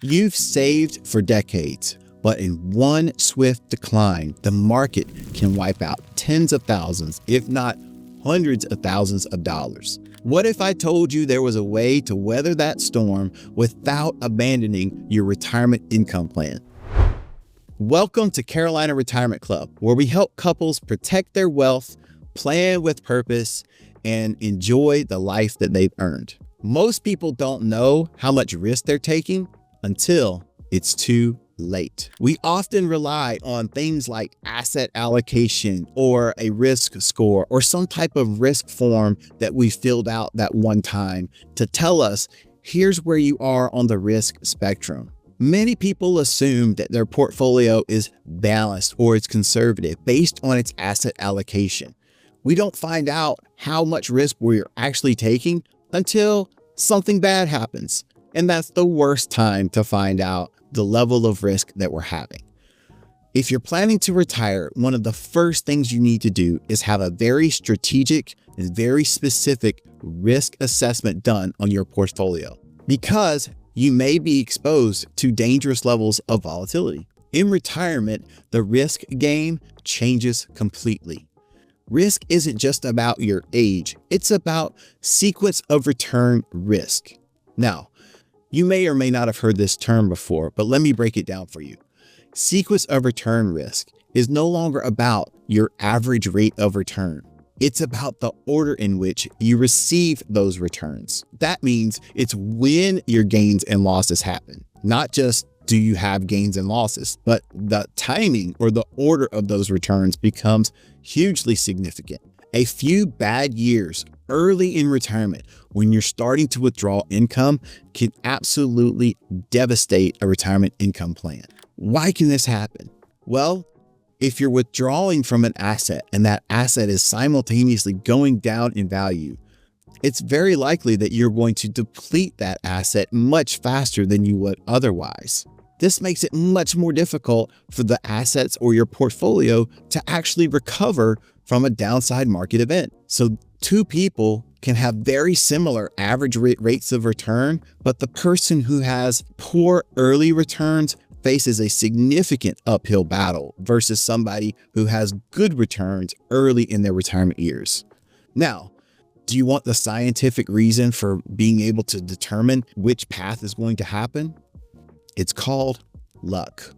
You've saved for decades, but in one swift decline, the market can wipe out tens of thousands, if not hundreds of thousands of dollars. What if I told you there was a way to weather that storm without abandoning your retirement income plan? Welcome to Carolina Retirement Club, where we help couples protect their wealth, plan with purpose, and enjoy the life that they've earned. Most people don't know how much risk they're taking until it's too late. We often rely on things like asset allocation or a risk score or some type of risk form that we filled out that one time to tell us, here's where you are on the risk spectrum. Many people assume that their portfolio is balanced or it's conservative based on its asset allocation. We don't find out how much risk we're actually taking until something bad happens. And that's the worst time to find out the level of risk that we're having. If you're planning to retire, one of the first things you need to do is have a very strategic and very specific risk assessment done on your portfolio, because you may be exposed to dangerous levels of volatility. In retirement, the risk game changes completely. Risk isn't just about your age, it's about sequence of return risk. Now, you may or may not have heard this term before, but let me break it down for you. Sequence of return risk is no longer about your average rate of return. It's about the order in which you receive those returns. That means it's when your gains and losses happen, not just do you have gains and losses, but the timing or the order of those returns becomes hugely significant. A few bad years early in retirement, when you're starting to withdraw income, can absolutely devastate a retirement income plan. Why can this happen? Well, if you're withdrawing from an asset and that asset is simultaneously going down in value, it's very likely that you're going to deplete that asset much faster than you would otherwise. This makes it much more difficult for the assets or your portfolio to actually recover from a downside market event. So two people can have very similar average rates of return, but the person who has poor early returns faces a significant uphill battle versus somebody who has good returns early in their retirement years. Now, do you want the scientific reason for being able to determine which path is going to happen? It's called luck.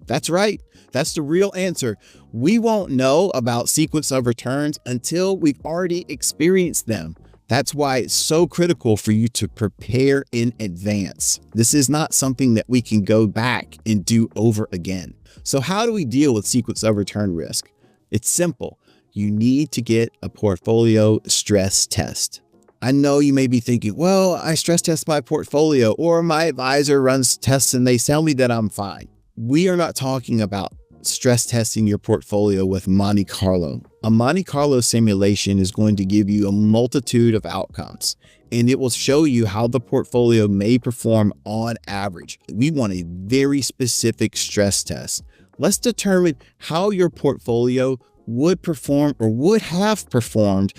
That's right. That's the real answer. We won't know about sequence of returns until we've already experienced them. That's why it's so critical for you to prepare in advance. This is not something that we can go back and do over again. So how do we deal with sequence of return risk? It's simple. You need to get a portfolio stress test. I know you may be thinking, well, I stress test my portfolio or my advisor runs tests and they tell me that I'm fine. We are not talking about stress testing your portfolio with Monte Carlo. A Monte Carlo simulation is going to give you a multitude of outcomes, and it will show you how the portfolio may perform on average. We want a very specific stress test. Let's determine how your portfolio would perform or would have performed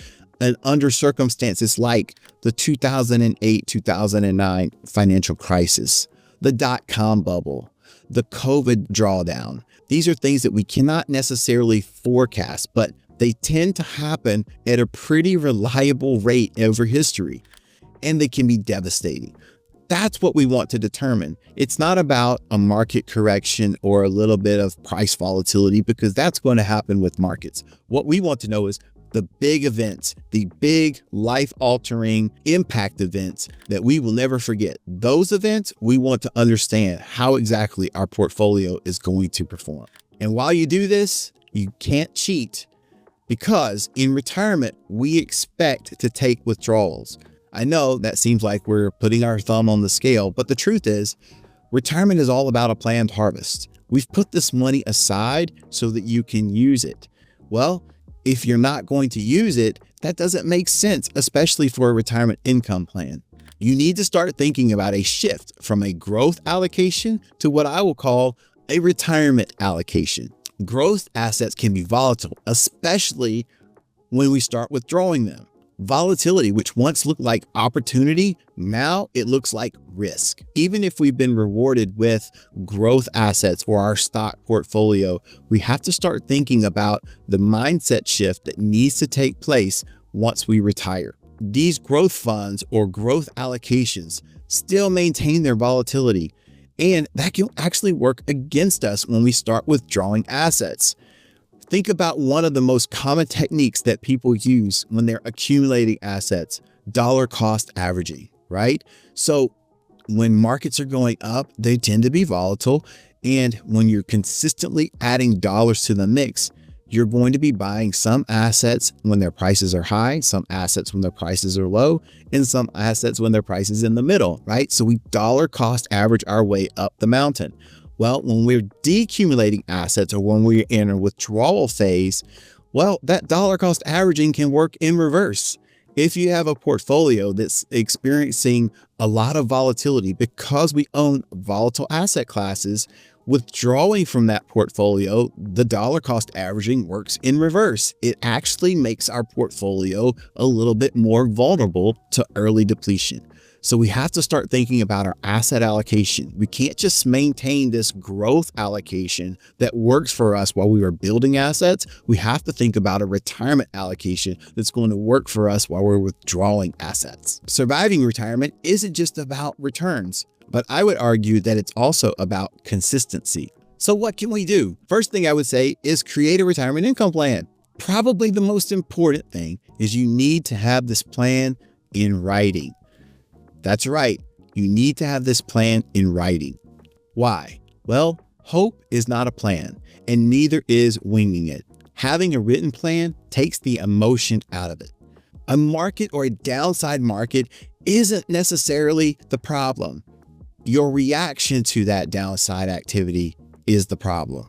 under circumstances like the 2008-2009 financial crisis, the dot-com bubble, the COVID drawdown. These are things that we cannot necessarily forecast, but they tend to happen at a pretty reliable rate over history, and they can be devastating. That's what we want to determine. It's not about a market correction or a little bit of price volatility, because that's going to happen with markets. What we want to know is the big events, the big life-altering impact events that we will never forget. Those events, we want to understand how exactly our portfolio is going to perform. And while you do this, you can't cheat, because in retirement, we expect to take withdrawals. I know that seems like we're putting our thumb on the scale, but the truth is, retirement is all about a planned harvest. We've put this money aside so that you can use it. Well, if you're not going to use it, that doesn't make sense, especially for a retirement income plan. You need to start thinking about a shift from a growth allocation to what I will call a retirement allocation. Growth assets can be volatile, especially when we start withdrawing them. Volatility, which once looked like opportunity, now it looks like risk. Even if we've been rewarded with growth assets for our stock portfolio, we have to start thinking about the mindset shift that needs to take place once we retire. These growth funds or growth allocations still maintain their volatility, and that can actually work against us when we start withdrawing assets. Think about one of the most common techniques that people use when they're accumulating assets, dollar cost averaging, right? So when markets are going up, they tend to be volatile. And when you're consistently adding dollars to the mix, you're going to be buying some assets when their prices are high, some assets when their prices are low, and some assets when their prices in the middle, right? So we dollar cost average our way up the mountain. Well, when we're decumulating assets or when we're in a withdrawal phase, well, that dollar cost averaging can work in reverse. If you have a portfolio that's experiencing a lot of volatility because we own volatile asset classes, withdrawing from that portfolio, the dollar cost averaging works in reverse. It actually makes our portfolio a little bit more vulnerable to early depletion. So we have to start thinking about our asset allocation. We can't just maintain this growth allocation that works for us while we are building assets. We have to think about a retirement allocation that's going to work for us while we're withdrawing assets. Surviving retirement isn't just about returns, but I would argue that it's also about consistency. So what can we do? First thing I would say is create a retirement income plan. Probably the most important thing is you need to have this plan in writing. That's right. You need to have this plan in writing. Why? Well, hope is not a plan, and neither is winging it. Having a written plan takes the emotion out of it. A market or a downside market isn't necessarily the problem. Your reaction to that downside activity is the problem.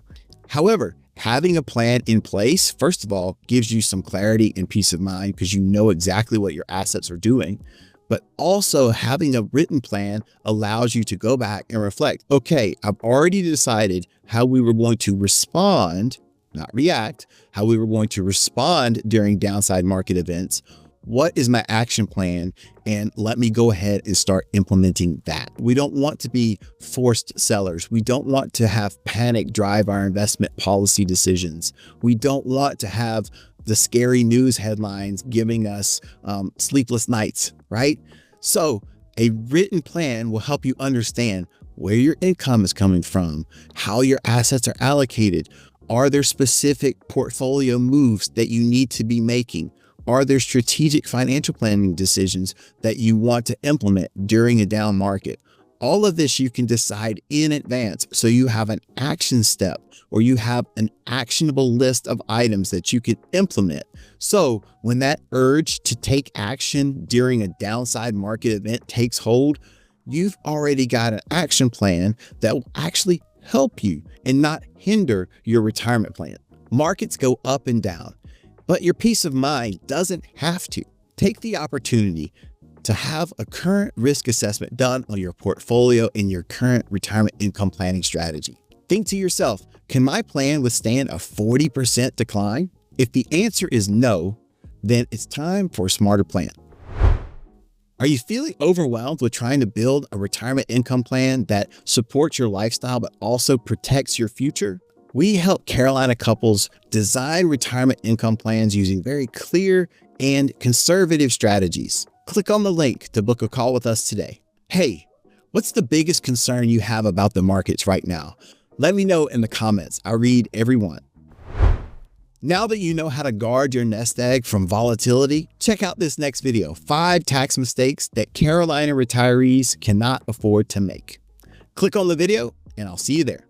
However, having a plan in place, first of all, gives you some clarity and peace of mind because you know exactly what your assets are doing. But also having a written plan allows you to go back and reflect. Okay, I've already decided how we were going to respond, not react, how we were going to respond during downside market events. What is my action plan? And let me go ahead and start implementing that. We don't want to be forced sellers. We don't want to have panic drive our investment policy decisions. We don't want to have the scary news headlines giving us sleepless nights, right? So a written plan will help you understand where your income is coming from, how your assets are allocated. Are there specific portfolio moves that you need to be making? Are there strategic financial planning decisions that you want to implement during a down market? All of this you can decide in advance, so you have an action step or you have an actionable list of items that you can implement. So when that urge to take action during a downside market event takes hold, you've already got an action plan that will actually help you and not hinder your retirement plan. Markets go up and down, but your peace of mind doesn't have to. Take the opportunity to have a current risk assessment done on your portfolio in your current retirement income planning strategy. Think to yourself, can my plan withstand a 40% decline? If the answer is no, then it's time for a smarter plan. Are you feeling overwhelmed with trying to build a retirement income plan that supports your lifestyle but also protects your future? We help Carolina couples design retirement income plans using very clear and conservative strategies. Click on the link to book a call with us today. Hey, what's the biggest concern you have about the markets right now? Let me know in the comments. I read every one. Now that you know how to guard your nest egg from volatility, check out this next video, 5 tax mistakes that Carolina retirees cannot afford to make. Click on the video and I'll see you there.